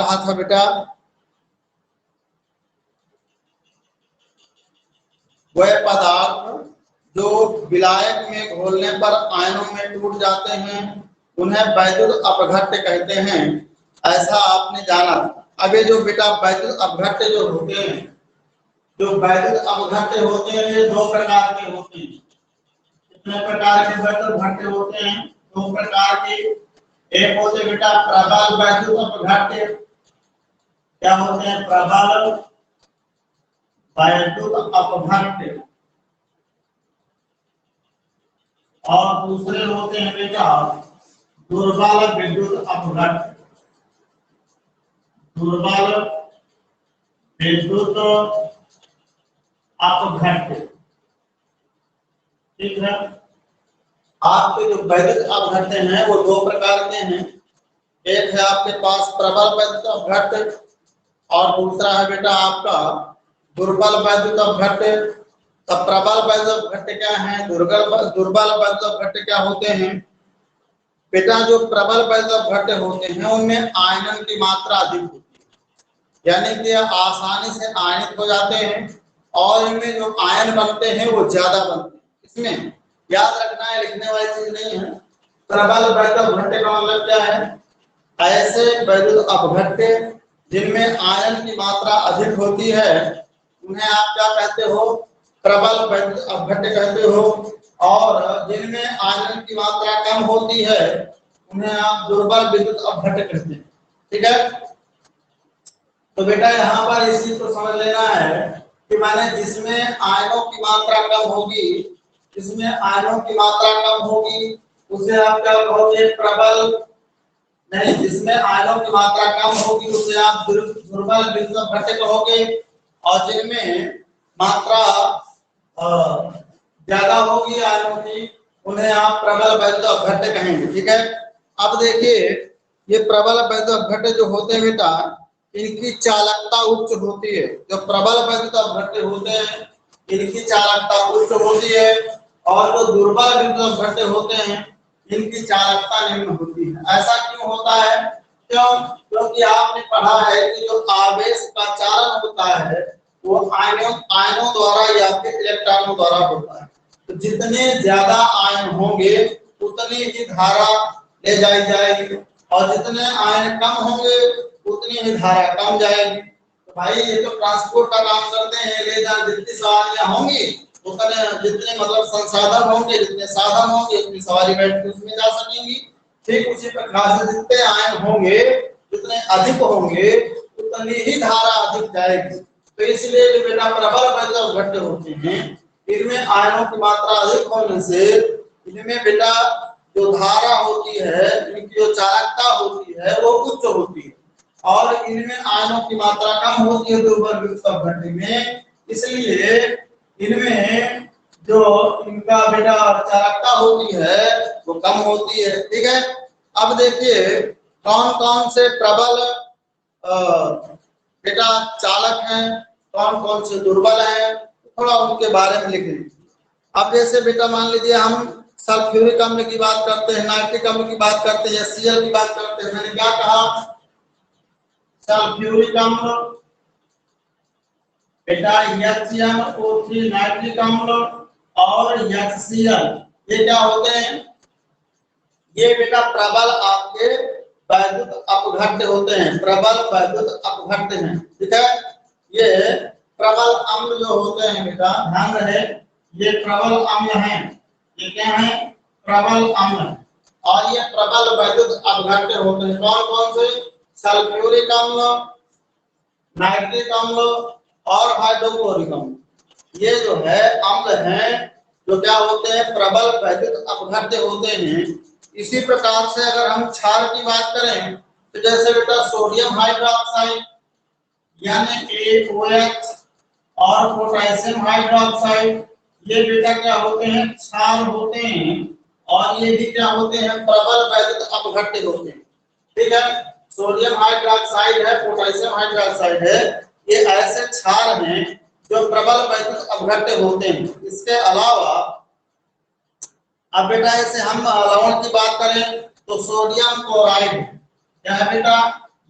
कहा था बेटा, वह पदार्थ जो विलायक में घोलने पर आयनों में टूट जाते हैं उन्हें वैद्युत अपघट्य कहते हैं, ऐसा आपने जाना। अब ये जो बेटा वैद्युत अपघट्य जो होते हैं, जो वैद्युत अपघट्य होते हैं, ये दो प्रकार के होते हैं। कितने प्रकार के वैद्युत अपघट्य होते हैं? दो प्रकार के। एक होते बेटा प्रबल वैद्युत अपघट्य। क्या होते हैं? प्रबल वैद्युत अपघट्य। और दूसरे होते हैं बेटा दुर्बल विद्युत अपघट्य। दुर्बल विद्युत अपघट्य। ठीक है। आपके जो वैद्युत अपघट्य हैं वो दो प्रकार के हैं। एक है आपके पास प्रबल वैद्युत अपघट्य और दूसरा है बेटा आपका दुर्बल वैद्युत अपघट्य। तब प्रबल वैद्युत अपघट्य क्या है, दुर्बल वैद्युत अपघट्य क्या होते हैं? बेटा जो प्रबल वैद्युत अपघट्य होते हैं उनमें आयनन की मात्रा अधिक होती है, यानी कि आसानी से आयनित हो जाते हैं और इनमें जो आयन बनते हैं वो ज्यादा बनते हैं। इसमें याद रखना है, लिखने वाली चीज नहीं है। प्रबल वैद्युत अपघट्य का मतलब क्या है? ऐसे वैद्युत अपघट्य जिनमें आयन की मात्रा अधिक होती है उन्हें आप क्या कहते हो? प्रबल वैद्युत अपघट्य कहते हो। और जिनमें आयन की मात्रा कम होती है उन्हें आप दुर्बल विद्युत अपघट्य कहते हैं। ठीक है। तो बेटा यहाँ पर इस चीज को समझ लेना है कि माने जिसमें आयनों की मात्रा कम होगी, जिसमें आयनों की मात्रा कम होगी उसे आप क्या कहोगे? प्रबल। नहीं, जिसमें आयनों की मात्रा कम होगी उसे आप दुर्बल विद्युत अपघट्य कहोगे। और जिनमें मात्रा ज्यादा होगी आयनों की उन्हें आप प्रबल वैद्युत अपघट्य कहेंगे। ठीक है। अब देखिए ये प्रबल वैद्युत अपघट्य जो होते हैं बेटा इनकी चालकता उच्च होती है। जो प्रबल वैद्युत अपघट्य होते हैं इनकी चालकता उच्च होती है और जो दुर्बल विद्युत अपघट्य होते हैं इनकी चालकता निम्न होती है। ऐसा क्यों होता है? क्यों? क्योंकि आपने पढ़ा है कि जो आवेश का चालन होता है वो आयनों द्वारा या फिर इलेक्ट्रॉनों द्वारा होता है। तो जितने ज्यादा आयन होंगे उतनी ही धारा ले जाई जाएगी और जितने आयन कम होंगे उतनी ही धारा कम जाएगी। तो भाई ये तो ट्रांसपोर्ट का काम करते हैं, ले जा जितनी सवारियां होंगी उतने, जितने मतलब संसाधन होंगे, जितने साधन होंगे उतनी सवारी बैठ के उसमें जा सकेंगी। ठीक उसी प्रकार से जितने आयन होंगे जितने अधिक होंगे उतनी ही धारा अधिक जाएगी। तो इसलिए जो बेटा प्रबल वैद्युत अपघट्य होते हैं इनमें आयनों की मात्रा अधिक होने से इनमें बेटा जो धारा होती है, इनकी जो चालकता होती है वो उच्च होती है और इनमें आयनों की मात्रा कम होती है दुर्बल विद्युत अपघट्य में। इसलिए इनमें जो इनका बेटा चालकता होती है वो कम होती है। ठीक है। अब देखिए कौन कौन से प्रबल बेटा चालक हैं, कौन कौन से दुर्बल हैं, थोड़ा उनके बारे में लिख लीजिए। अब जैसे बेटा मान लीजिए हम सल्फ्यूरिक अम्ल की बात करते हैं, नाइट्रिक अम्ल की बात करते हैं, HCl की बात करते हैं। मैंने क्या कहा? सल्फ्यूरिक अम्ल बेटा HCl, नाइट्रिक अम्ल और HCl ये क्या होते हैं? ये बेटा प्रबल आपके वैद्युत अपघट्य होते हैं, प्रबल वैद्युत अपघट्य हैं। ठीक है। ये प्रबल अम्ल जो होते हैं बेटा ध्यान रहे ये प्रबल अम्ल हैं। ये क्या है? प्रबल अम्ल। और ये प्रबल वैद्युत अपघट्य होते हैं। कौन कौन से? सल्फ्यूरिक अम्ल, नाइट्रिक अम्ल और हाइड्रोक्लोरिक अम्ल। ये जो है अम्ल हैं जो क्या होते हैं? प्रबल वैद्युत अपघट्य होते हैं। इसी प्रकार से अगर हम क्षार की बात करें तो जैसे बेटा सोडियम हाइड्रोक्साइड यानी AOH और पोटेशियम हाइड्रोक्साइड ये बेटा क्या होते हैं? क्षार होते हैं और ये भी क्या होते हैं? प्रबल वैद्युत अपघट्य होते हैं। ठीक है। सोडियम हाइड्रोक्साइड है, पोटेशियम हाइड्रोक्साइड है, ये ऐसे क्षार हैं जो प्रबल वैद्युत अपघट्य होते हैं। इसके अलावा अब बेटा ऐसे हम लवण की बात करें तो सोडियम क्लोराइड क्या है बेटा?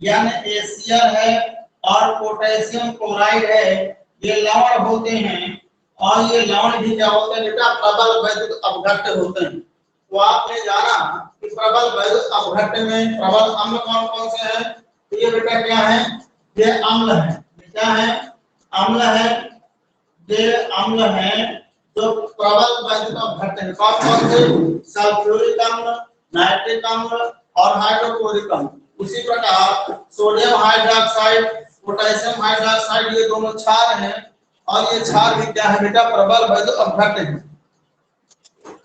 NaCl है और पोटेशियम क्लोराइड है, ये लवण होते हैं और ये लवण भी क्या होते हैं बेटा, प्रबल वैद्युत अपघट्य होते हैं। तो आपने जाना कि प्रबल वैद्युत अपघट्य में प्रबल अम्ल कौन कौन से हैं, तो ये बेटा क्या है, ये अम्ल है, क्या है, अम्ल है, ये अम्ल है जो प्रबल वैद्युत अपघट्य है। कौन कौन से, सल्फ्यूरिक अम्ल, नाइट्रिक अम्ल और हाइड्रोक्लोरिक अम्ल। उसी प्रकार सोडियम हाइड्रोक्साइड, पोटेशियम हाइड्रोक्साइड, ये दोनों क्षार हैं और ये क्षार भी क्या है बेटा, प्रबल वैद्युत अपघट्य है।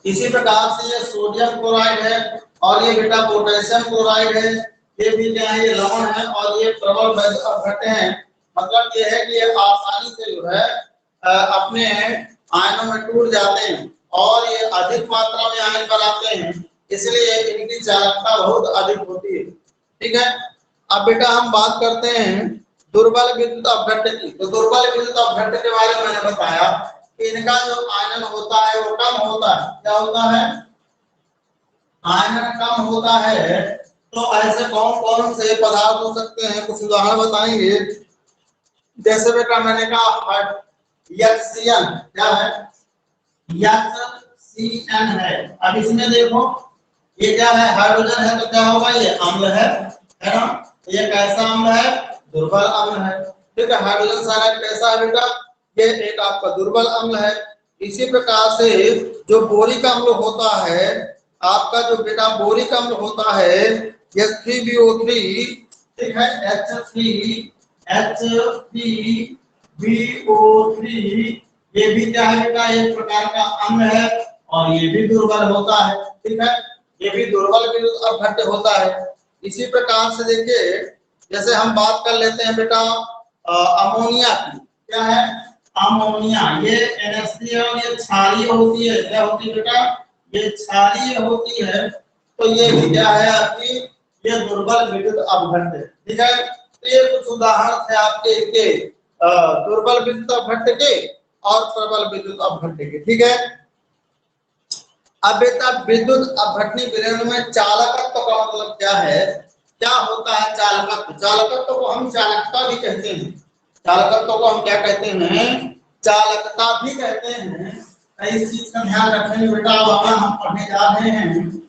इसी प्रकार से ये सोडियम क्लोराइड है और ये बेटा पोटेशियम क्लोराइड है, ये भी क्या है, ये लवण है और ये प्रबल वैद्युत अपघट्य है। मतलब ये है कि ये आसानी से जो है अपने आयनों में टूट जाते हैं और ये अधिक मात्रा में आयन बनाते हैं, इसलिए इनकी चालकता बहुत अधिक होती है। ठीक है, अब बेटा हम बात करते हैं दुर्बल विद्युत अपघट्य की। तो दुर्बल विद्युत अपघट्य के बारे में मैंने बताया कि इनका जो आयनन होता है वो कम होता है। क्या होता है, आयनन कम होता है। तो ऐसे कौन कौन से पदार्थ हो सकते हैं, कुछ उदाहरण बताएंगे। जैसे बेटा मैंने कहा HCl, क्या है, HCl है। अब इसमें देखो ये क्या है, हाइड्रोजन है, तो क्या होगा, ये अम्ल है ना। ये कैसा अम्ल है, दुर्बल अम्ल है। ठीक है, हाइड्रोजन साइनाइड कैसा है बेटा, ये एक आपका दुर्बल अम्ल है। इसी प्रकार से जो बोरिक अम्ल होता है आपका, जो बेटा बोरिक अम्ल होता है H3BO3, ठीक है, H3BO3, ये भी क्या है बेटा, एक प्रकार का अम्ल है और ये भी दुर्बल होता है। ठीक है, ये भी दुर्बल विद्युत अपघट्य होता है। इसी प्रकार से देखिए, जैसे हम बात कर लेते हैं बेटा अमोनिया की। क्या है, अमोनिया, ये NH3 और ये क्षारीय होती है। क्या होती है बेटा, ये क्षारीय होती है। तो ये भी क्या है आपकी, ये दुर्बल विद्युत अपघट्य। ठीक है, तो ये कुछ उदाहरण थे आपके के दुर्बल विद्युत अपघट्य के और प्रबल विद्युत अपघट्य के। ठीक है, अब बेटा विद्युत अपघटनी विलयन में चालकत्व का मतलब क्या है, क्या होता है चालकत्व। चालकत्व को हम चालकता भी कहते हैं, चालकत्व को हम क्या कहते हैं, चालकता भी कहते हैं। इस चीज का ध्यान रखेंगे बेटा, अब हम पढ़ने जा रहे हैं।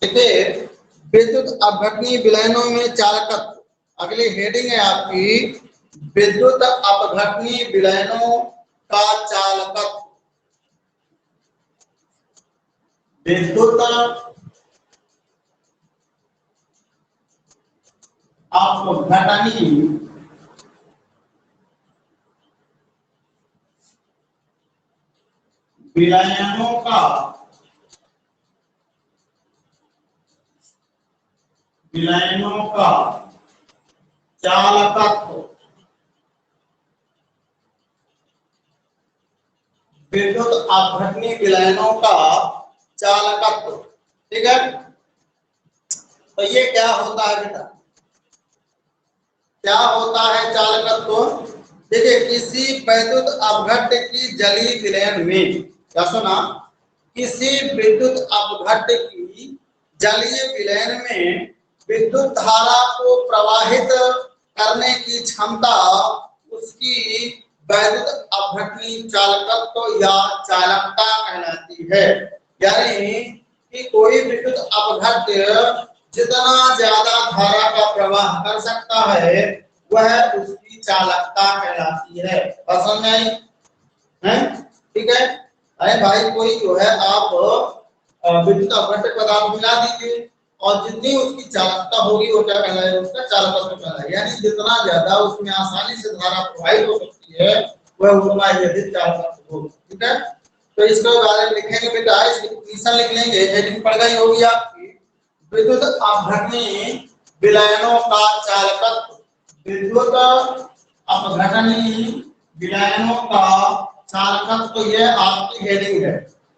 देखिए विद्युत अपघटनी विलयनों में चालकत्व, अगली हेडिंग है आपकी विद्युत अपघटनी विलयनों का चालकत्व। विद्युत अपघटनी विलयनों का चालकत्व, विद्युत अपघटनी विलयनों का चालकत्व। ठीक है, तो ये क्या होता है बेटा, क्या होता है चालकत्व। देखिए किसी वैद्युत अपघट्य की जलीय विलयन में, क्या सुना, किसी विद्युत अपघट्य की जलीय विलयन में विद्युत धारा को प्रवाहित करने की क्षमता उसकी वैद्युत अपघटनी चालकत्व या चालकता कहलाती है। यानी कि कोई विद्युत अपघट्य जितना ज्यादा धारा का प्रवाह कर सकता है वह उसकी चालकता कहलाती है। समझ में आई है, ठीक है। अरे भाई कोई जो है आप विद्युत अपघट्य पदार्थ मिला दीजिए और जितनी उसकी चालकता होगी वो क्या कहलाएगा, उसका चालकत्व कहलाएगा। यानी जितना ज्यादा उसमें आसानी से धारा प्रवाहित हो सकती है वह उतना ही अधिक चालकत्व होगा। ठीक है, तो इसके बारे में लिखेंगे बेटा, इसकी डिफिनीशन लिख लेंगे, हेडिंग पड़ गई होगी आपकी, विद्युत अपघटनी विलयनों का चालकत्व। विद्युत अपघटनी विलयनों का चालकत्व, तो ये आपकी हेडिंग है।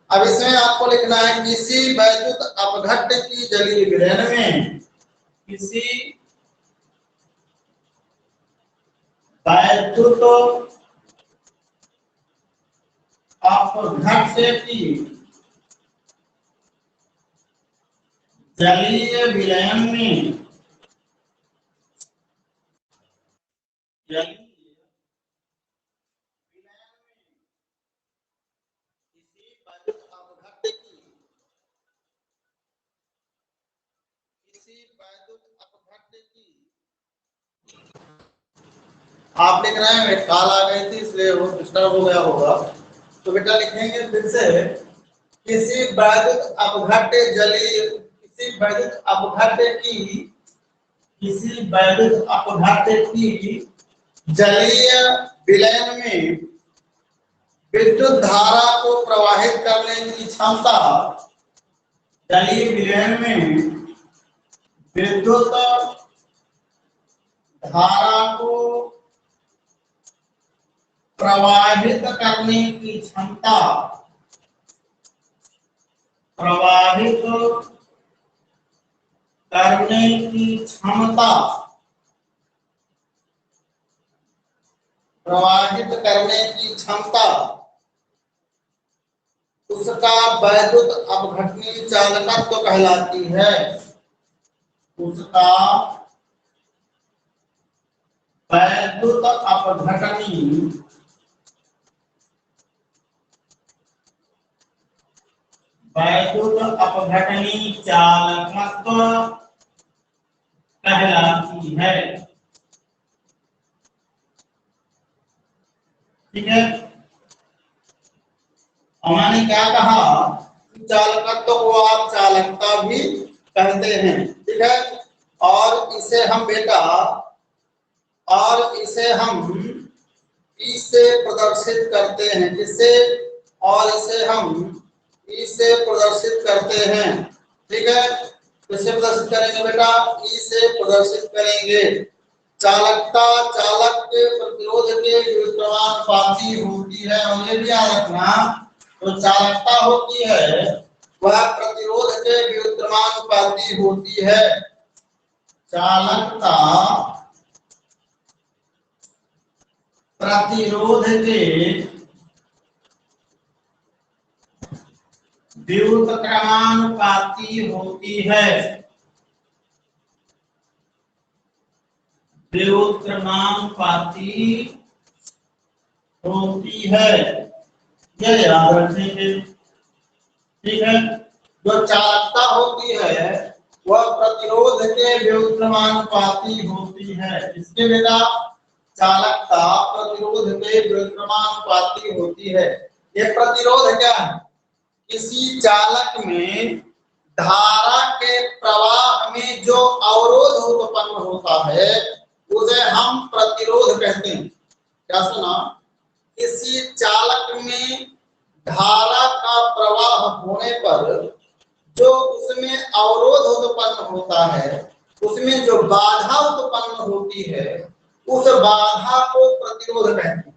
अब इसमें आपको लिखना है किसी वैद्युत अपघट्य की जलीय विलयन में, किसी वैद्युत अपघट्य की जलीय विलयन में आप लिख रहे हैं काल आ गई थी इसलिए वो डिस्टर्ब हो गया होगा, तो बेटा लिखेंगे फिर से किसी वैद्युत अपघट्य जलीय किसी वैद्युत अपघट्य की जलीय विलयन में विद्युत धारा को प्रवाहित करने की क्षमता जलीय विलयन में विद्युत धारा को प्रवाहित करने की क्षमता प्रवाहित करने की क्षमता प्रवाहित करने की क्षमता उसका वैद्युत अपघटनीय चालकत्व कहलाती है। उसका वैद्युत अपघटनीय चालकत्व कहलाती है। ठीक है, हमने क्या कहा, चालकत्व को आप चालकता भी कहते हैं। ठीक है, और इसे हम बेटा ई से प्रदर्शित करते हैं। किससे? और इसे हम ई से प्रदर्शित करते हैं। ठीक है, किससे प्रदर्शित करेंगे बेटा? ई से प्रदर्शित करेंगे। चालकता चालक के प्रतिरोध के व्युत्क्रमानुपाती होती है। और ये भी याद रखना, तो चालकता होती है वह प्रतिरोध के व्युत्क्रमानुपाती होती है। चालकता प्रतिरोध के व्युत्क्रमानुपाती होती है। व्युत्क्रमानुपाती होती है, यह याद रखेंगे। ठीक है, जो चालकता होती है वह प्रतिरोध के व्युत्क्रमानुपाती होती है। इसके बेटा चालकता प्रतिरोध के व्युत्क्रमानुपाती होती है। ये प्रतिरोध क्या है? किसी चालक में धारा के प्रवाह में जो अवरोध उत्पन्न होता है उसे हम प्रतिरोध कहते हैं। क्या सुना? किसी चालक में धारा का प्रवाह होने पर जो उसमें अवरोध उत्पन्न होता है, उसमें जो बाधा उत्पन्न होती है, उस बाधा को प्रतिरोध कहते हैं।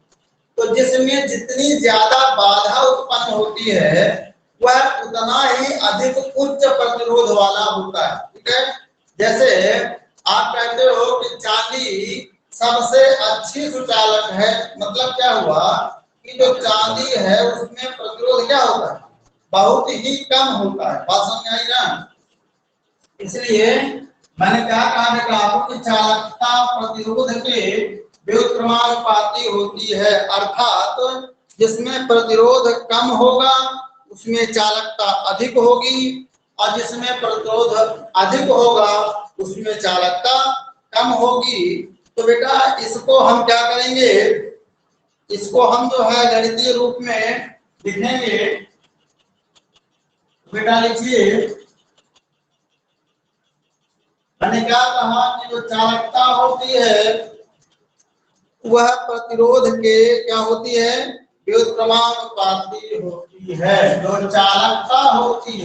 तो जिसमें जितनी ज्यादा बाधा उत्पन्न होती है वह उतना ही अधिक उच्च प्रतिरोध वाला होता है। ठीक है, जैसे आप कहते हो कि चांदी सबसे अच्छी सुचालक है, मतलब क्या हुआ कि जो चांदी है उसमें प्रतिरोध क्या होता है? बहुत ही कम होता है। बात समझ आई ना? इसलिए मैंने क्या कहा बेटा आपको कि चालकता प्रतिरोध के व्युत्क्रमानुपाती होती है, अर्थात जिसमें प्रतिरोध कम होगा उसमें चालकता अधिक होगी, और जिसमें प्रतिरोध अधिक होगा उसमें चालकता कम होगी। तो बेटा इसको हम क्या करेंगे, इसको हम जो है गणितीय रूप में लिखेंगे। बेटा लिखिए, मैंने क्या कहा कि जो चालकता होती है वह प्रतिरोध के क्या होती है? व्युत्क्रमानुपाती होती है। जो चालकता होती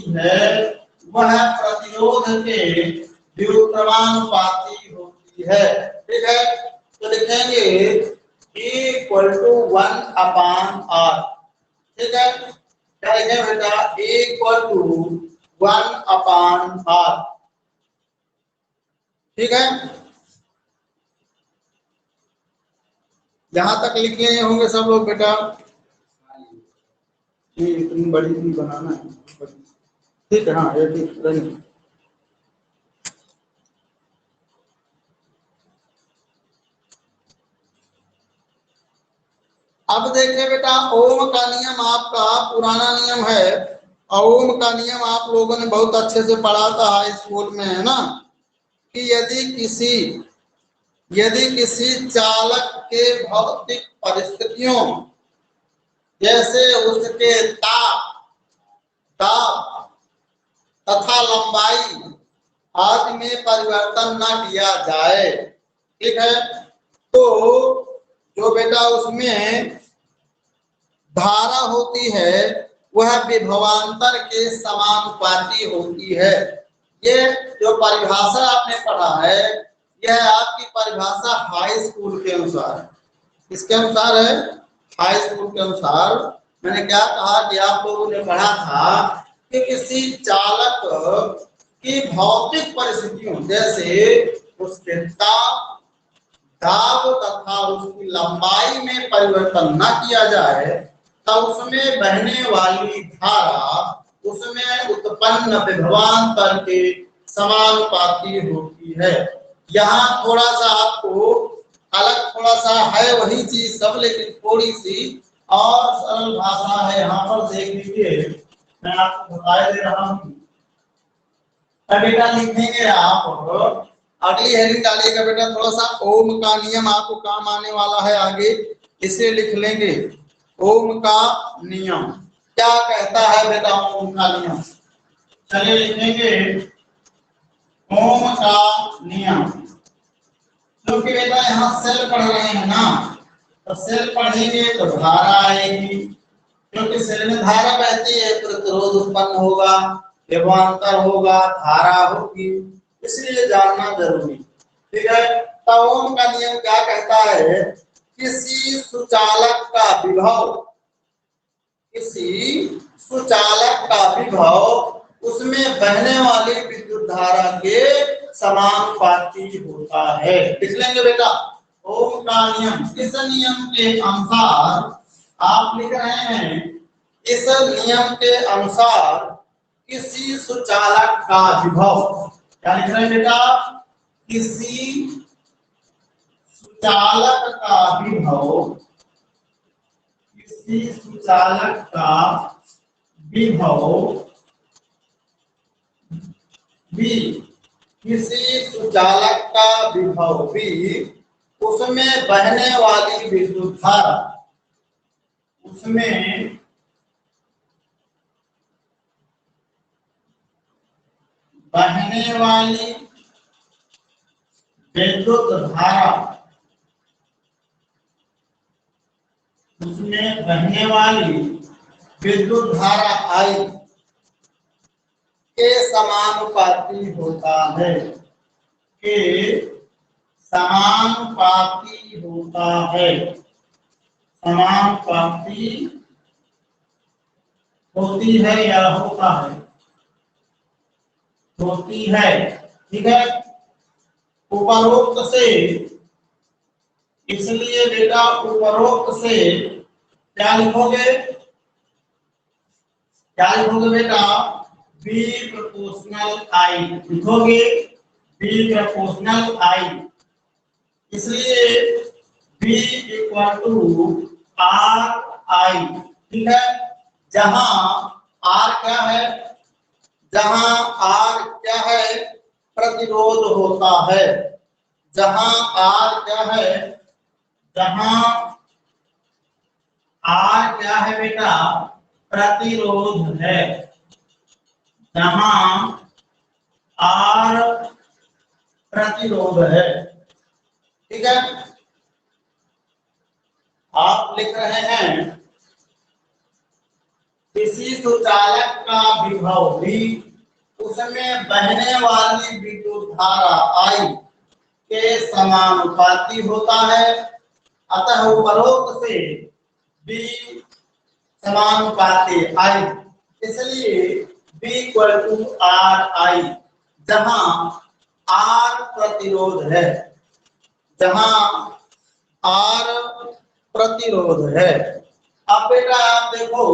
है वह प्रतिरोध के व्युत्क्रमानुपाती होती है। ठीक है, तो लिखेंगे E=1/r। ठीक है, क्या लिखें बेटा? E=1/r। ठीक है, यहाँ तक लिखे होंगे सब लोग बेटा? ये इतनी बड़ी भी बनाना है, ठीक है। हाँ ये ठीक रहेगी। अब देखिए बेटा, ओम का नियम आपका पुराना नियम है। ओम का नियम आप लोगों ने बहुत अच्छे से पढ़ा था हाई स्कूल में, है ना, कि यदि किसी चालक के भौतिक परिस्थितियों जैसे उसके ताप दाब तथा लंबाई आदि में परिवर्तन न किया जाए, ठीक है, तो जो बेटा उसमें धारा होती है वह विभवांतर के समानुपाती होती है। ये जो परिभाषा आपने पढ़ा है यह आपकी परिभाषा हाई स्कूल के अनुसार है। किसके अनुसार है? हाई स्कूल के अनुसार। मैंने क्या कहा कि आप लोगों ने पढ़ा था कि किसी चालक की भौतिक परिस्थितियों जैसे उसके ताप दाब तथा उसकी लंबाई में परिवर्तन न किया जाए तब उसमें बहने वाली धारा उसमें उत्पन्न विभवांतर के समानुपाती होती है। यहाँ थोड़ा सा आपको अलग थोड़ा सा है वही चीज सब, लेकिन थोड़ी सी और सरल भाषा है। यहाँ पर देख लीजिए, मैं आपको बता दे रहा हूँ। बेटा लिखेंगे आप, अगली हेडिंग डालिएगा बेटा, थोड़ा सा ओम का नियम आपको काम आने वाला है आगे, इसे लिख लेंगे। ओम का नियम क्या कहता है बेटा? ओम का नियम चलिए लिखेंगे, ओम का नियम। क्योंकि बेटा यहाँ सेल पढ़ रहे हैं ना, तो सेल पढ़ेंगे तो धारा आएगी, क्योंकि सेल में धारा बहती है, प्रतिरोध उत्पन्न होगा, विभवांतर होगा, धारा होगी, इसलिए जानना जरूरी, ठीक है। तो ओम का नियम क्या कहता है? किसी सुचालक का विभव उसमें बहने वाली विद्युत धारा के समानुपाती होता है। लिख लेंगे बेटा, ओम का नियम। इस नियम के अनुसार आप लिख रहे हैं, इस नियम के अनुसार किसी सुचालक का विभव, क्या लिख रहे हैं बेटा? किसी सुचालक का विभव, किसी सुचालक का विभव भी, किसी सुचालक का विभव भी उसमें बहने वाली विद्युत धारा, उसमें बहने वाली विद्युत धारा, उसमें बहने वाली विद्युत धारा आई के समानुपाती होता है, के समानुपाती होता है, समानुपाती होती है या होता है? होती है, ठीक है। उपरोक्त से, इसलिए बेटा उपरोक्त से क्या लिखोगे? क्या लिखोगे बेटा? बी प्रोपोर्शनल आई लिखोगे, बी प्रोपोर्शनल आई। इसलिए B equal to R I, ठीक है। जहां आर क्या है? जहां आर क्या है? प्रतिरोध होता है। जहां आर क्या है? जहां आर क्या है बेटा? प्रतिरोध है। जहां आर प्रतिरोध है, ठीक है। आप लिख रहे हैं, किसी सुचालक का विभव भी उसमें बहने वाली विद्युत धारा आई के समानुपाती होता है। अतः उपरोक्त से बी समानुपाती आई, इसलिए B equal to R I. जहां आर प्रतिरोध है, जहां आर प्रतिरोध है। अब बेटा आप देखो,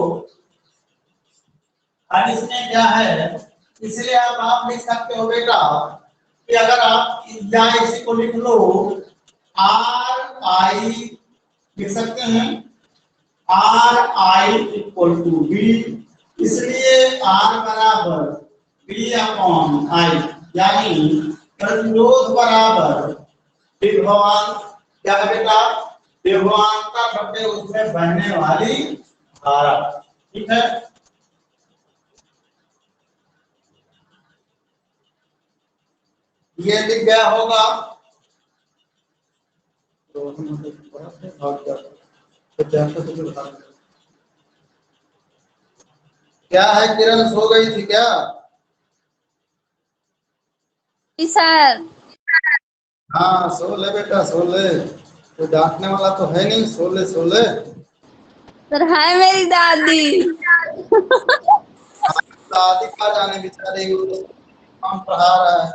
अब इसमें क्या है, इसलिए आप लिख सकते हो बेटा कि अगर आप इसी को लिख लो आर आई, लिख सकते हैं R I equal to B, इसलिए आर बराबर बी अपॉन आई, यानी प्रतिरोध बराबर विभवांतर, क्या है बेटा, विभवांतर बटे उसमें बहने वाली धारा। ठीक है, ये दिख गया होगा। क्या है किरण, सो गई थी क्या? सर। हाँ सो ले बेटा सो ले, तो डांटने वाला तो है नहीं, सो ले सो ले। सर है मेरी दादी। दादी का जाने बेचारे, काम पढ़ा रहा है,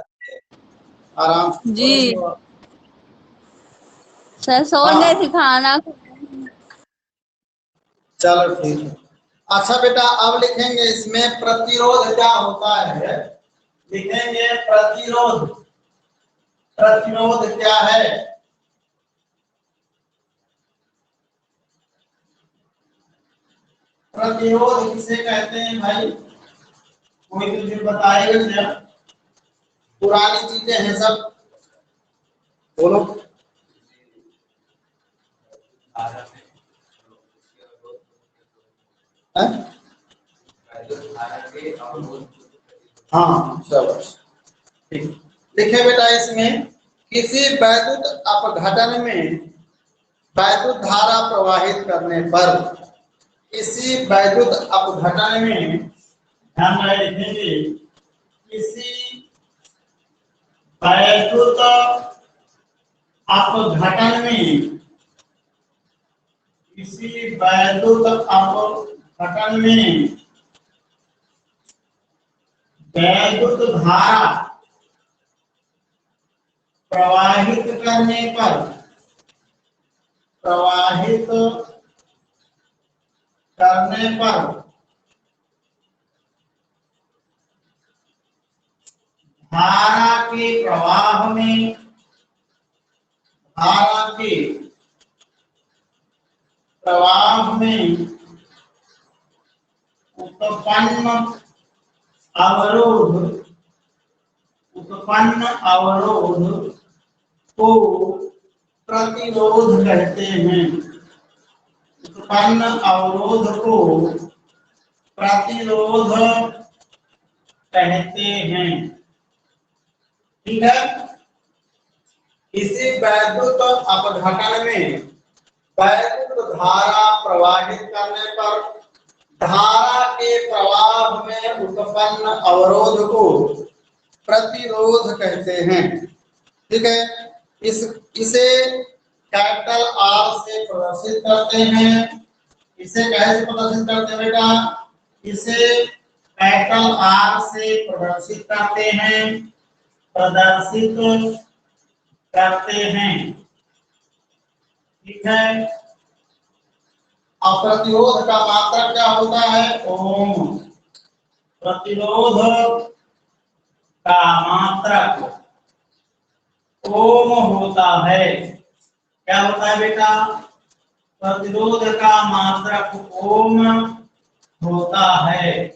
आराम से जी करो। सर सो गए थे हाँ खाना। चलो ठीक है। अच्छा बेटा अब लिखेंगे इसमें प्रतिरोध क्या होता है, लिखेंगे प्रतिरोध। प्रतिरोध क्या है? प्रतिरोध किसे कहते हैं भाई, कोई तुझे बताएगा क्या? पुरानी चीजें हैं सब, बोलो। है? हाँ शाबाश, ठीक। देखिए बेटा इसमें किसी वैद्युत अपघटन में वैद्युत धारा प्रवाहित करने पर, इसी वैद्युत अपघटन में, ध्यान में लिखेंगे, किसी वैद्युत अपघटन में, किसी वैद्युत अपघटन में वैद्युत धारा प्रवाहित करने पर, प्रवाहित करने पर धारा के प्रवाह में, धारा के प्रवाह में उत्पन्न अवरोध, उत्पन्न अवरोध को प्रतिरोध कहते हैं। उत्पन्न अवरोध को प्रतिरोध कहते हैं। ठीक है, इसी वैद्युत अपघटन में वैद्युत धारा प्रवाहित करने पर धारा के प्रवाह में उत्पन्न अवरोध को प्रतिरोध कहते हैं। ठीक है, इसे कैपिटल आर से प्रदर्शित करते हैं। इसे कैसे प्रदर्शित करते हैं बेटा, इसे कैपिटल आर से प्रदर्शित करते हैं, प्रदर्शित करते हैं। ठीक है, अब प्रतिरोध का मात्रक क्या होता है, ओम। प्रतिरोध का मात्रक ओम होता है। क्या होता है बेटा, प्रतिरोध का मात्रक ओम होता है।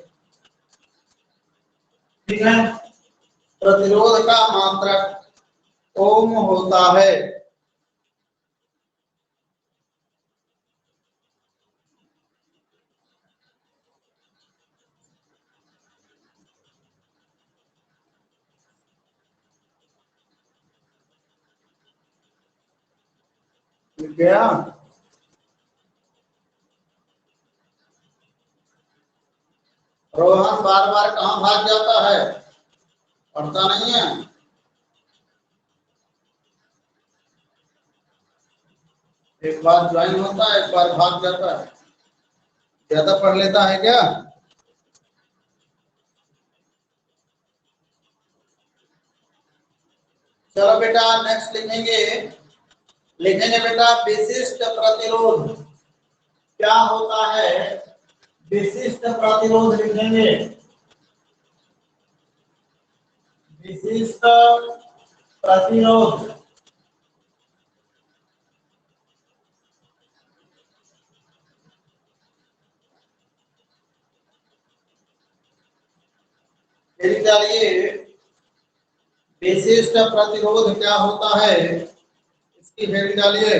ठीक है, प्रतिरोध का मात्रक ओम होता है। मिल गया? रोहन बार बार कहाँ भाग जाता है, पढ़ता नहीं है। एक बार ज्वाइन होता है, एक बार भाग जाता है। ज्यादा पढ़ लेता है क्या? चलो बेटा नेक्स्ट लिखेंगे लिखेंगे बेटा विशिष्ट प्रतिरोध क्या होता है, विशिष्ट प्रतिरोध लिखेंगे, विशिष्ट प्रतिरोध फिर डालिए विशिष्ट प्रतिरोध क्या होता है, इसकी हेडिंग डालिए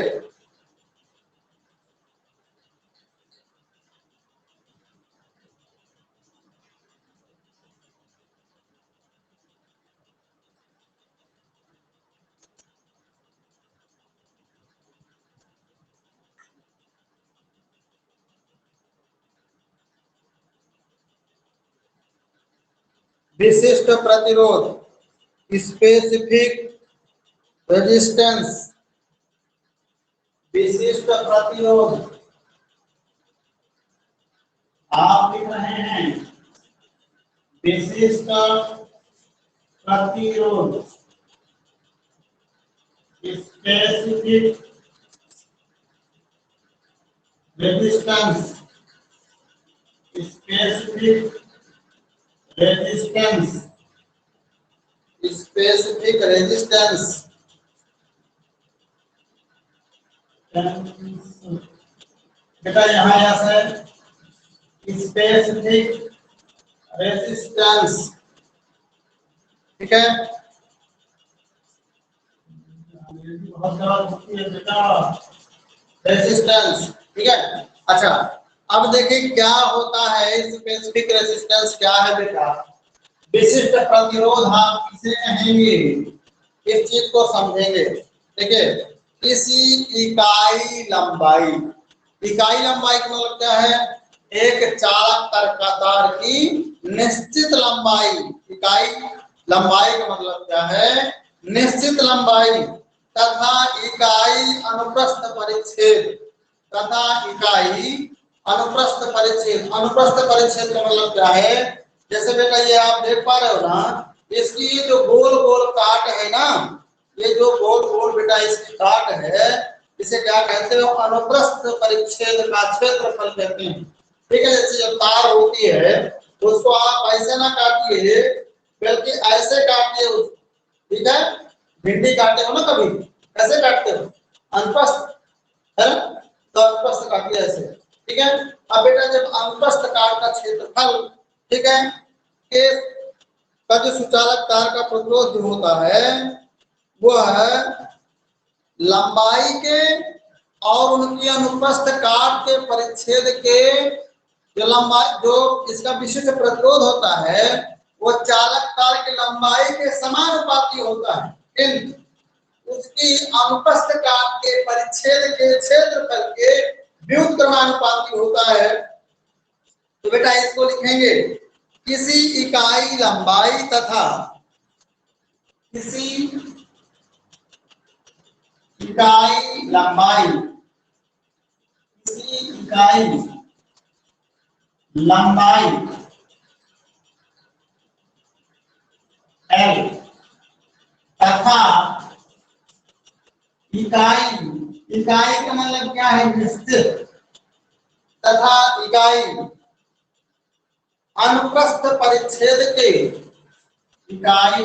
विशिष्ट प्रतिरोध, स्पेसिफिक रेजिस्टेंस, विशिष्ट प्रतिरोध आप लिख रहे हैं विशिष्ट प्रतिरोध, specific resistance, specific resistance, specific resistance, बेटा यहाँ ऐसा है स्पेसिफिक रेजिस्टेंस, ठीक है, बहुत गलत होती है बेटा, रेजिस्टेंस, ठीक है। अच्छा अब देखिए क्या होता है स्पेसिफिक रेजिस्टेंस क्या है बेटा, विशिष्ट प्रतिरोध हम किसे कहेंगे, इस चीज को समझेंगे। देखिए किसी इकाई लंबाई, इकाई लंबाई का मतलब क्या है, एक चालक तार की निश्चित लंबाई, इकाई लंबाई का मतलब क्या है, निश्चित लंबाई तथा इकाई अनुप्रस्थ परिच्छेद, तथा इकाई अनुप्रस्थ परिच्छेद, अनुप्रस्थ परिच्छेद का मतलब क्या है, जैसे बेटा ये आप देख पा रहे हो ना, इसकी जो गोल गोल काट है ना, ये जो गोल गोल बेटा इसकी काट है, इसे क्या कहते हो, अनुप्रस्थ परिच्छेद का क्षेत्रफल कहते हैं, ठीक है। जैसे जो तार होती है उसको आप ऐसे ना काटिए बल्कि ऐसे काटिए, ठीक है, भिंडी काटते हो ना कभी, कैसे काटते हो, अनुप्रस्थ है ना, तो अनुप्रस्थ काटिए ऐसे, ठीक है। अब बेटा जब अनुप्रस्थ काट का क्षेत्रफल, ठीक है, के का जो सुचालक तार का प्रतिरोध जो होता है वो है लंबाई के और उनकी अनुप्रस्थ काट के परिच्छेद के जो लंबाई, जो इसका विशिष्ट प्रतिरोध होता है वो चालक तार की लंबाई के समानुपाती होता है, किंतु उसकी अनुप्रस्थ काट के परिच्छेद के क्षेत्रफल के व्युत्क्रमानुपाती होता है। तो बेटा इसको लिखेंगे किसी इकाई लंबाई तथा किसी इकाई लंबाई, किसी इकाई लंबाई L तथा इकाई, इकाई का मतलब क्या है, निश्चित, तथा इकाई अनुप्रस्थ परिच्छेद के, इकाई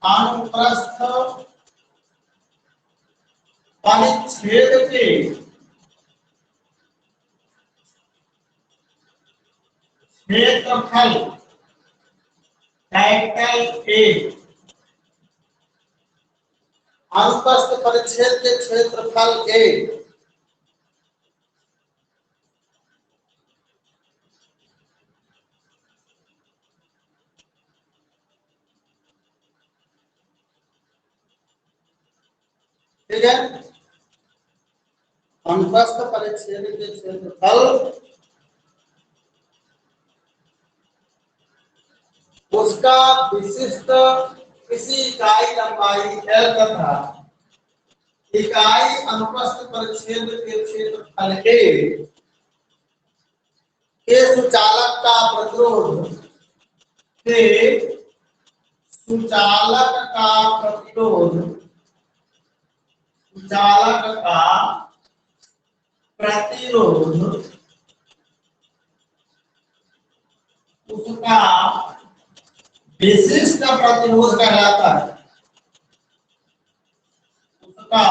अनुप्रस्थ परिच्छेद के क्षेत्रफल कैपिटल ए, अनुप्रस्थ परिच्छेद के क्षेत्रफल के ठीक है, अनुप्रस्थ परिच्छेद के क्षेत्रफल उसका विशिष्ट किसी इकाई लंबाई L तथा इकाई अनुप्रस्थ परिच्छेद के क्षेत्रफल के सुचालक का प्रतिरोध, के सुचालक का प्रतिरोध चालक का प्रतिरोध उसका विशिष्ट प्रतिरोध कहलाता है, उसका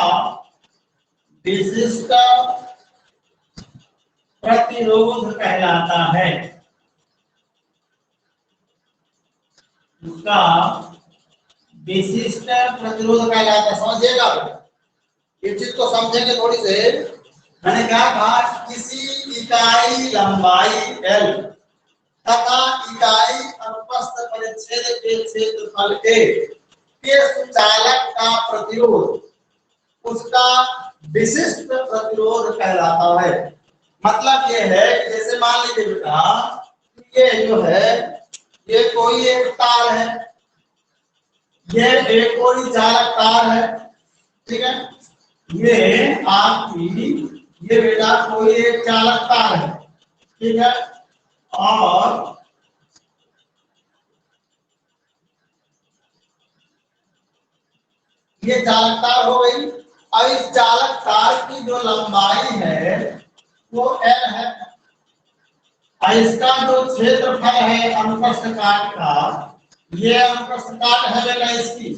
विशिष्ट प्रतिरोध कहलाता है, उसका विशिष्ट प्रतिरोध कहलाता है। समझिएगा, ये चीज को समझेंगे थोड़ी से। मैंने क्या कहा, किसी इकाई लंबाई L तथा इकाई अनुप्रस्थ परिच्छेद के क्षेत्रफल के सुचालक का प्रतिरोध उसका विशिष्ट प्रतिरोध कहलाता है। मतलब ये है कि जैसे मान लीजिए बेटा, ये जो है ये कोई एक तार है, ये एक कोई चालक तार है, ठीक है। ये आपकी ये बेटा कोई एक चालक तार है, ठीक है। और ये चालक तार हो गई। अब इस चालक तार की जो लंबाई है वो L है, और इसका जो क्षेत्रफल है अनुप्रस्थ काट का, ये अनुप्रस्थ काट है बेटा इसकी,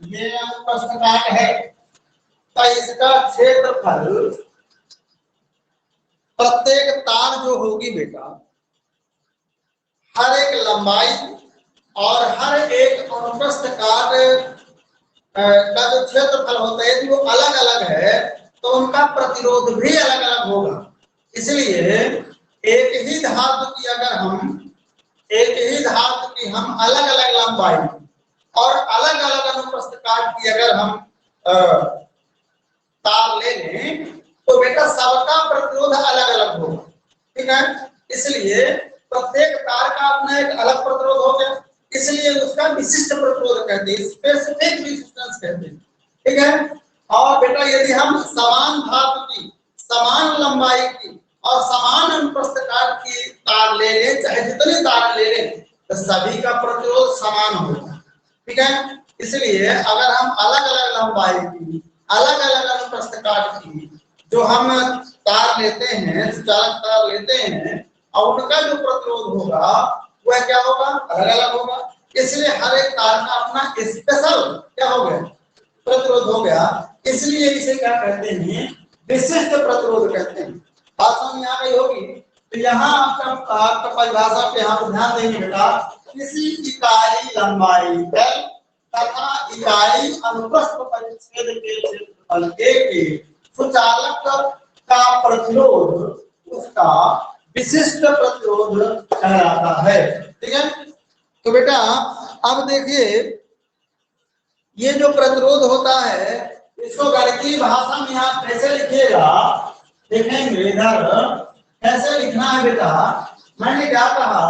ये अनुप्रस्थ काट है, तो इसका क्षेत्रफल प्रत्येक तार जो होगी बेटा, हर एक लंबाई और हर एक अनुप्रस्थ काट का जो क्षेत्रफल होता है यदि वो अलग अलग है तो उनका प्रतिरोध भी अलग अलग होगा। इसलिए एक ही धातु की अलग अलग लंबाई और अलग अलग अनुप्रस्थ काट की अगर हम तार ले लें तो बेटा सबका प्रतिरोध अलग अलग होगा, ठीक है। इसलिए प्रत्येक तार का अपना एक अलग प्रतिरोध हो गया, इसलिए उसका विशिष्ट प्रतिरोध कहते हैं, स्पेसिफिक रेजिस्टेंस कहते हैं, ठीक है। और बेटा यदि हम समान धातु की, समान लंबाई की और समान अनुप्रस्थ काट की तार ले लें, चाहे जितने तार ले लें, तो सभी का प्रतिरोध समान होगा, ठीक है। इसलिए अगर हम अलग अलग लंबाई की, अलग अलग अनुप्रस्थ काट की जो हम तार लेते हैं, चालक तार लेते हैं, और उनका जो प्रतिरोध होगा वह क्या होगा, अलग अलग होगा। इसलिए हर एक तार का अपना स्पेशल क्या हो गया, प्रतिरोध हो गया। इसलिए इसे क्या कहते हैं, विशिष्ट प्रतिरोध कहते हैं। बात समझ में आ गई होगी। तो यहाँ आपका परिभाषा पे यहाँ पर ध्यान देंगे बेटा, किसी इकाई लंबाई L तथा इकाई अनुप्रस्थ परिच्छेद के क्षेत्रफल के सुचालक का प्रतिरोध उसका विशिष्ट प्रतिरोध कहलाता है, ठीक है। तो बेटा अब देखिए, ये जो प्रतिरोध होता है इसको गणितीय भाषा में आप कैसे लिखिएगा, देखेंगे इधर कैसे लिखना है बेटा। मैंने क्या कहा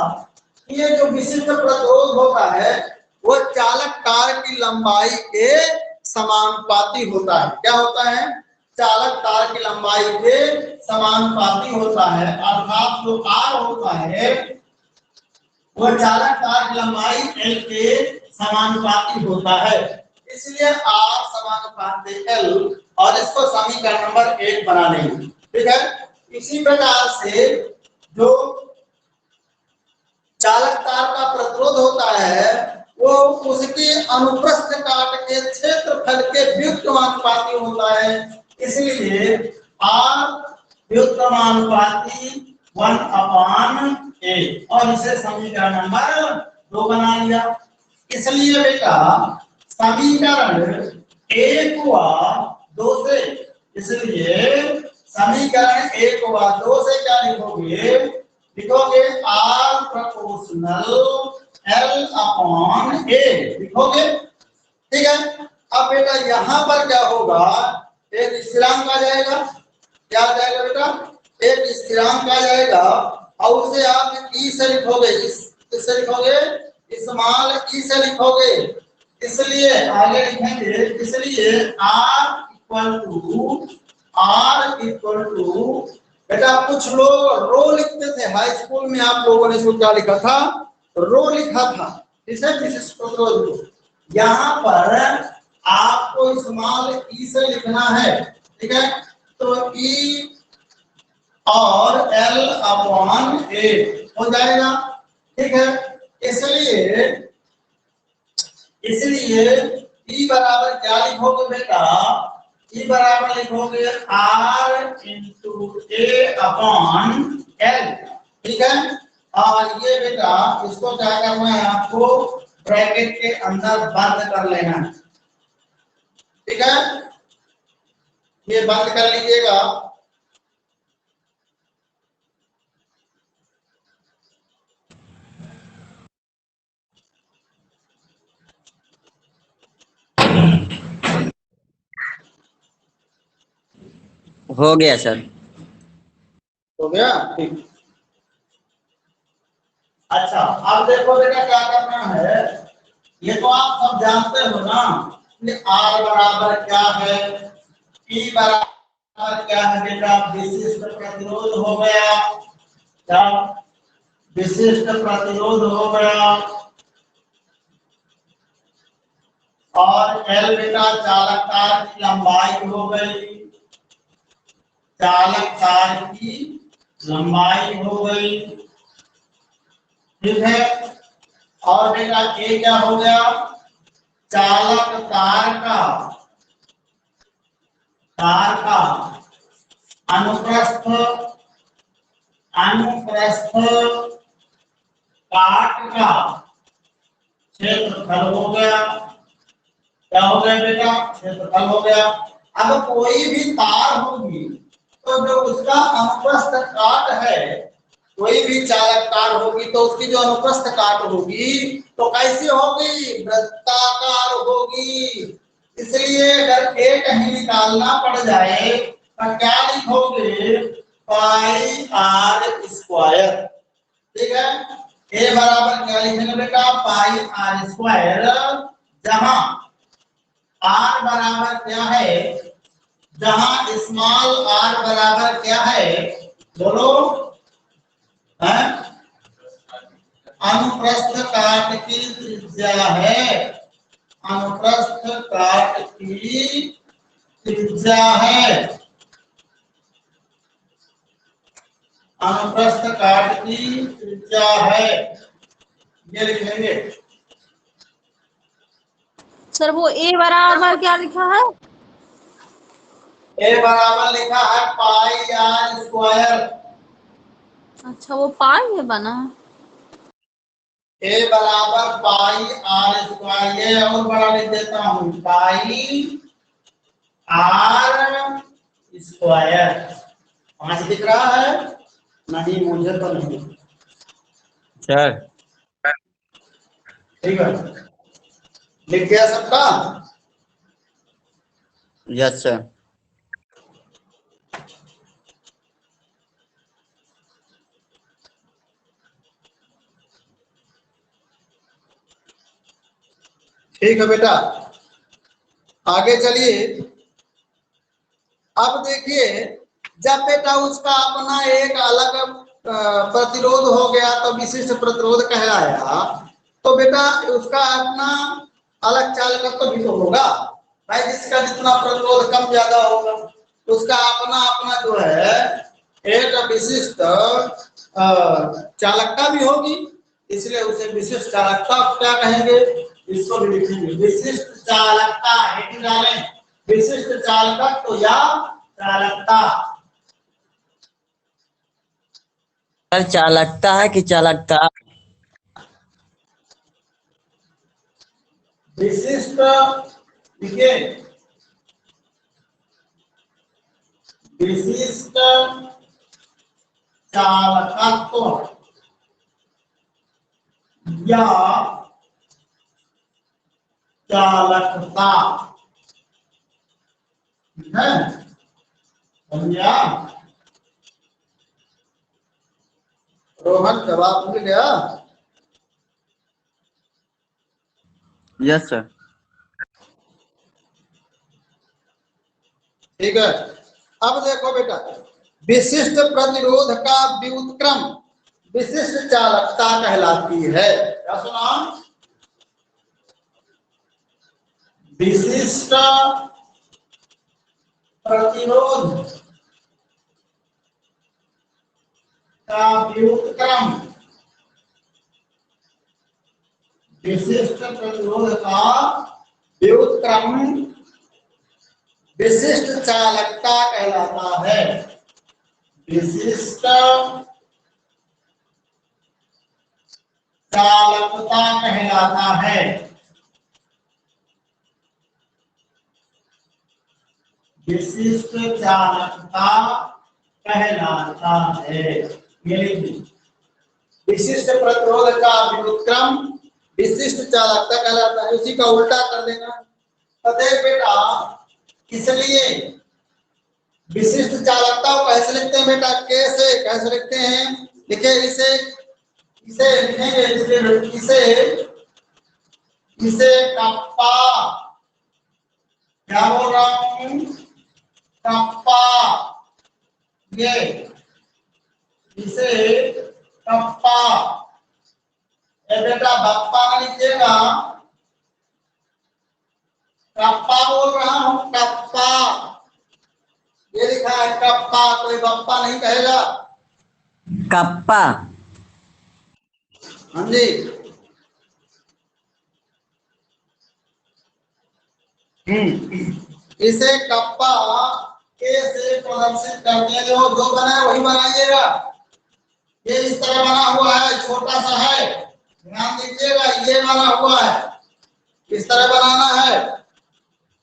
कि ये जो विशिष्ट प्रतिरोध होता है वो चालक तार की लंबाई के समानुपाती होता है। क्या होता है, चालक तार की लंबाई के समानुपाती होता है, अर्थात जो R होता है वह चालक तार की लंबाई L के समानुपाती होता है, इसलिए R समानुपाती L, और इसको समीकरण नंबर 1 बना लेंगे, ठीक है। इसी प्रकार से जो चालक तार का प्रतिरोध होता है वो उसके अनुप्रस्थ काट के क्षेत्रफल के व्युत्क्रमानुपाती होता है, इसलिए R व्युत्क्रमानुपाती 1/a, और इसे समीकरण नंबर 2 बना लिया। इसलिए बेटा समीकरण 1 व 2 से, इसलिए समीकरण 1 व 2 से क्या लिखोगे, लिखोगे R प्रोपोर्शनल L/A लिखोगे, ठीक है। अब बेटा यहाँ पर क्या होगा, एक स्थिरांक आ जाएगा, क्या आ जाएगा बेटा, एक स्थिरांक आ जाएगा, और उसे आप ई से लिखोगे, इससे लिखोगे, स्मॉल ई से लिखोगे, इसलिए आगे लिखेंगे, इसलिए R इक्वल टू बेटा कुछ लोग रो लिखते थे, हाई स्कूल में आप लोगों ने इसको क्या लिखा था, रो लिखा था, इसे विशिष्ट प्रतिरोध। यहाँ पर आपको स्मॉल ई से लिखना है, ठीक है। तो ई और एल अपॉन ए हो जाएगा, ठीक है। इसलिए ई बराबर क्या लिखोगे बेटा, ई बराबर लिखोगे R into A upon L, ठीक है। और ये बेटा इसको क्या करना है, आपको ब्रैकेट के अंदर बंद कर लेना है, ठीक है। ये बंद कर लीजिएगा। हो गया सर। हो गया, ठीक। अच्छा, अब देखो बेटा क्या करना है, ये तो आप सब जानते हो ना कि आर बराबर क्या है, ई बराबर क्या है बेटा, विशिष्ट प्रतिरोध हो गया, क्या विशिष्ट प्रतिरोध हो गया, और एल बेटा चालक तार की लंबाई हो गई, चालक तार की लंबाई हो गई, ठीक है। और बेटा ए क्या हो गया, चालक तार का अनुप्रस्थ काट का क्षेत्रफल हो गया, क्या हो गया बेटा, क्षेत्रफल हो गया। अब कोई भी तार होगी तो जो उसका अनुप्रस्थ काट है, कोई भी चालक तार होगी तो उसकी जो अनुप्रस्थ काट होगी तो कैसी होगी, वृत्ताकार होगी। इसलिए अगर ए कहीं निकालना पड़ जाए तो क्या लिखोगे, पाई आर स्क्वायर, ठीक है। ए बराबर क्या लिखेंगे बेटा, पाई आर स्क्वायर, जहां आर बराबर क्या है, जहां स्मॉल आर बराबर क्या है, बोलो, है अनुप्रस्थ काट की त्रिज्या है, अनुप्रस्थ काट की त्रिज्या है, अनुप्रस्थ काट की त्रिज्या है, ये लिखेंगे। सर वो ए बराबर क्या लिखा है? ए बराबर लिखा है पाई आर स्क्वायर। अच्छा, वो पाई है बना। ए बराबर पाई आर स्क्वायर, ये और बड़ा लिख देता हूं, पाई आर स्क्वायर। 5 दिख रहा है, नहीं मुझे तो नहीं, सर ठीक है, लिख गया सबका। Yes sir. ठीक है बेटा, आगे चलिए। अब देखिए, जब बेटा उसका अपना एक अलग प्रतिरोध हो गया तो विशिष्ट प्रतिरोध कहलाया, तो बेटा उसका अपना अलग चालकत्व भी तो होगा भाई, जिसका जितना प्रतिरोध कम ज्यादा होगा उसका अपना अपना जो है एक विशिष्ट चालकता भी होगी, इसलिए उसे विशिष्ट चालकता क्या कहेंगे, इसको भी लिखेंगे विशिष्ट चालकता, हेडिंग डालें विशिष्ट चालकत्व या चालकता। सर चालकता है कि चालकता? विशिष्ट, देखिए विशिष्ट चालकत्व या चालकता है, समझा? रोहन जवाब मिल गया? Yes sir. ठीक है। अब देखो बेटा, विशिष्ट प्रतिरोध का व्युत्क्रम विशिष्ट चालकता कहलाती है। क्या सुना? विशिष्ट प्रतिरोध का व्युत्क्रम, विशिष्ट प्रतिरोध का व्युत्क्रम विशिष्ट चालकता कहलाता है। विशिष्ट चालकता कहलाता है। विशिष्ट चालकता कहलाता है। ये लिखिए, विशिष्ट प्रतिरोध का व्युत्क्रम विशिष्ट चालकता कहलाता है। उसी का उल्टा कर देना। तो देख बेटा, इसलिए विशिष्ट चालकता को कैसे लिखते हैं बेटा? कैसे कैसे लिखते हैं? लिखे इसे, इसे लिखेंगे इसे इसे कप्पा, क्या बोल रहा हूं? कप्पा, ये इसे कप्पा। ए बेटा बप्पा ना लिखिएगा, कप्पा बोल रहा हूं, कप्पा। ये लिखा है कप्पा, कोई बप्पा नहीं कहेगा। कप्पा। हाँ जी। इसे कप्पा के से प्रदर्शित करते हैं। जो बना है वही बनाइएगा। ये इस तरह बना हुआ है, छोटा सा है, ध्यान दीजिएगा। ये बना हुआ है, इस तरह बनाना है।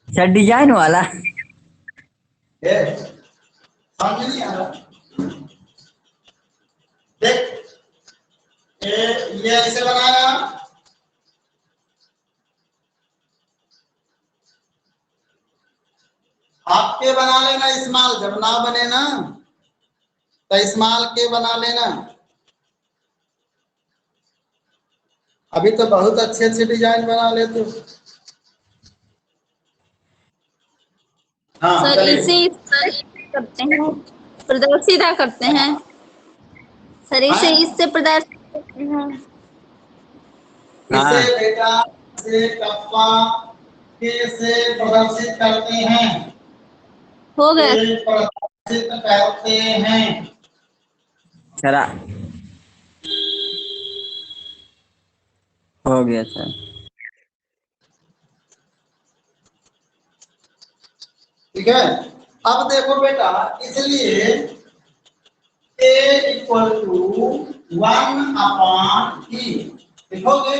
अच्छा, डिजाइन वाला। समझ नहीं आ रहा? देख, ये ऐसे बनाया, आपके बना लेना इस्माल। जब ना बने ना तो इस्माल के बना लेना। अभी तो बहुत अच्छे अच्छे डिजाइन बना लेते हो। हाँ सर चलिए। इसे इस तरह करते हैं, प्रदर्शित करते हैं। सर इसे हाँ? इससे प्रदर्शित करते हैं। इसे हाँ। बेटा से कप्पा के से प्रदर्शित करते हैं। हो गया। से प्रदर्शित करते हैं। चला, हो गया सर। ठीक है। अब देखो बेटा, इसलिए a इक्वल टू 1/e लिखोगे।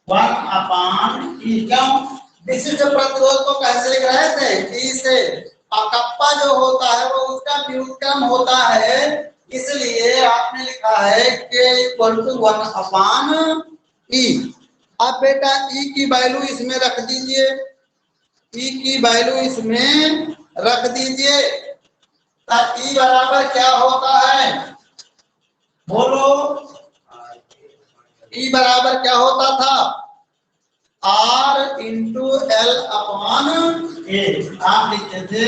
1/e क्यों? विशिष्ट प्रतिरोध को कैसे लिख रहे थे? e से। कप्पा जो होता है वो उसका व्युत्क्रम होता है, इसलिए आपने लिखा है k इक्वल टू 1/e। अब बेटा e की वैल्यू इसमें रख दीजिए, e की वैल्यू इसमें रख दीजिए। ई बराबर क्या होता है? बोलो, ई बराबर क्या होता था? R इंटू एल अपॉन ए। आप लिखते थे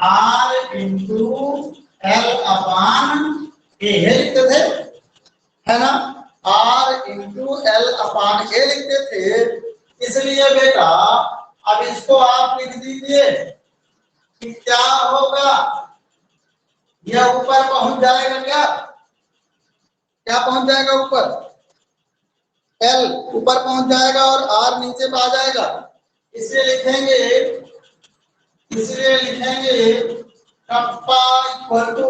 R इंटू एल अपॉन ए लिखते थे, है ना? R इंटू एल अपॉन ए लिखते थे। इसलिए बेटा अब इसको आप लिख दीजिए कि क्या होगा? यह ऊपर पहुंच जाएगा। क्या क्या पहुंच जाएगा? ऊपर एल ऊपर पहुंच जाएगा और आर नीचे आ जाएगा। इसलिए लिखेंगे कप्पा इक्वल टू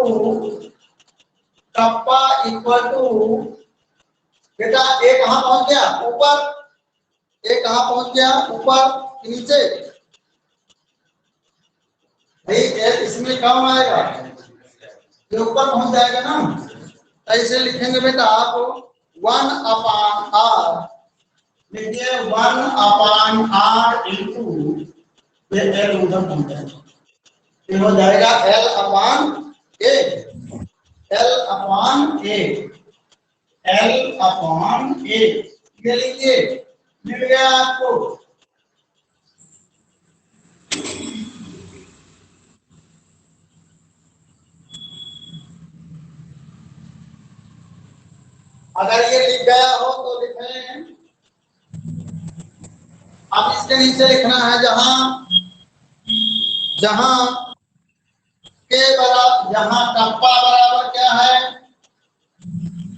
बेटा ए कहां पहुंच गया? ऊपर। ए कहां पहुंच गया? ऊपर कि नीचे? भाई इसमें कम आएगा, ये ऊपर पहुंच जाएगा ना। ऐसे लिखेंगे बेटा आप 1/r लिखिए, 1/r इंटू एल उधर पहुंच जाएगा, ये हो जाएगा एल अपॉन ए। एल अपॉन ए, एल अपॉन ए। ये लिखिए, मिल गया आपको। अगर ये लिख गया हो तो लिखें अब इसके नीचे लिखना है जहां जहां के बराबर, जहां टप्पा बराबर क्या है,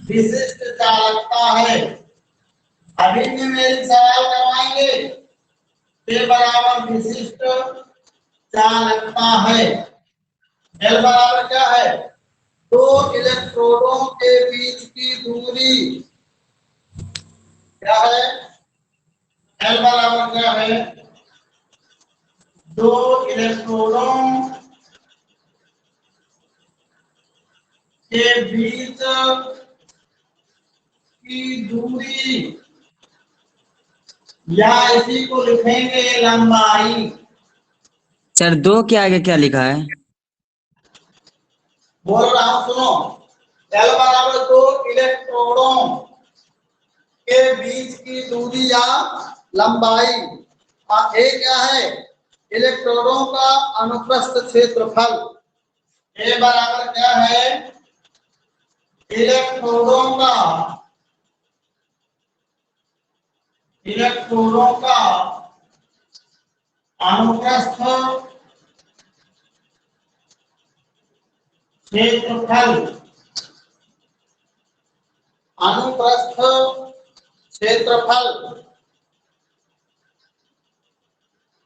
विशिष्ट चालकता है। अभी भी मेरी सवाल करवाएंगे, के बराबर विशिष्ट चालकता है। एल बराबर क्या है, दो इलेक्ट्रोडों के बीच की दूरी क्या है, एल बराबर क्या है, दो इलेक्ट्रोडों के बीच की दूरी, या इसी को लिखेंगे लंबाई। सर दो के आगे क्या लिखा है? बोल रहा हूं सुनो, एल बराबर दो इलेक्ट्रोडों के बीच की दूरी या लंबाई, और ए क्या है, इलेक्ट्रोडों का अनुप्रस्थ क्षेत्रफल। ए बराबर क्या है, इलेक्ट्रोडों का अनुप्रस्थ क्षेत्रफल, अनुप्रस्थ क्षेत्रफल।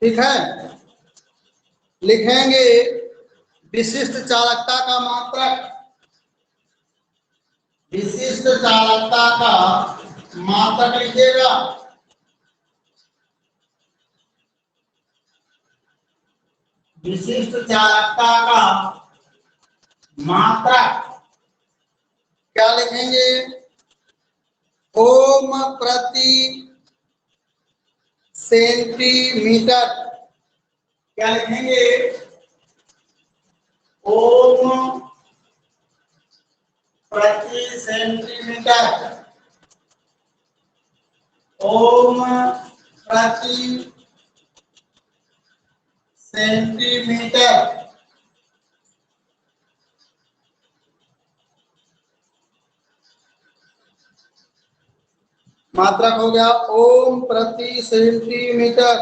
ठीक है, लिखेंगे विशिष्ट चालकता का मात्रक, विशिष्ट चालकता का मात्रक लिखिएगा। विशिष्ट चालकता का मात्रक क्या लिखेंगे, ओम प्रति सेंटीमीटर। क्या लिखेंगे, ओम प्रति सेंटीमीटर, ओम प्रति सेंटीमीटर। मात्रक हो गया ओम प्रति सेंटीमीटर।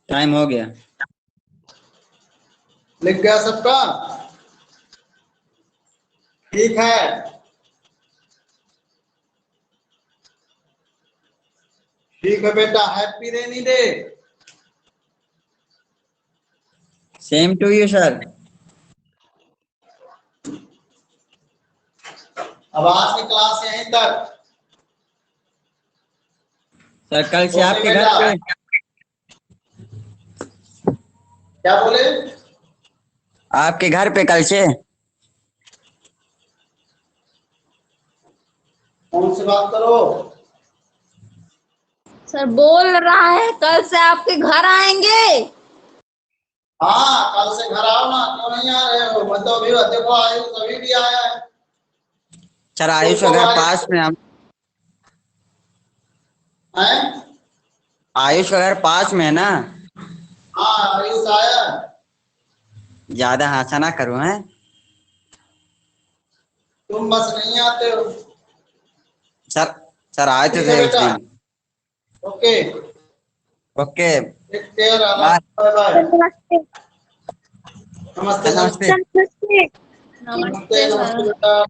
टाइम हो गया। लिख गया सबका? ठीक है, ठीक है बेटा, happy rainy day. Same to you sir. अब आज की क्लास यहीं तक। सर कल से ओके आपके घर बेटा। पे, क्या बोले? आपके घर पे कल से। कौन सी बात करो? सर बोल रहा है कल से आपके घर आएंगे। हाँ, कल से घर आओ ना, क्यों नहीं आ रहे हो? मैं तो अभी देखो आयुष अभी भी आया है। सर आयुष का घर पास में, हम हैं? आयुष का घर पास में है ना। हाँ, आयुष आया है। ज्यादा हासा ना करो हैं। तुम बस नहीं आते हो। सर सर आए तो ठीक है थे उस बेटा, दिन। Okay, okay take care, bye. Bye bye. नमस्ते। नमस्ते नमस्ते। नमस्ते। नमस्ते, नमस्ते बेटा।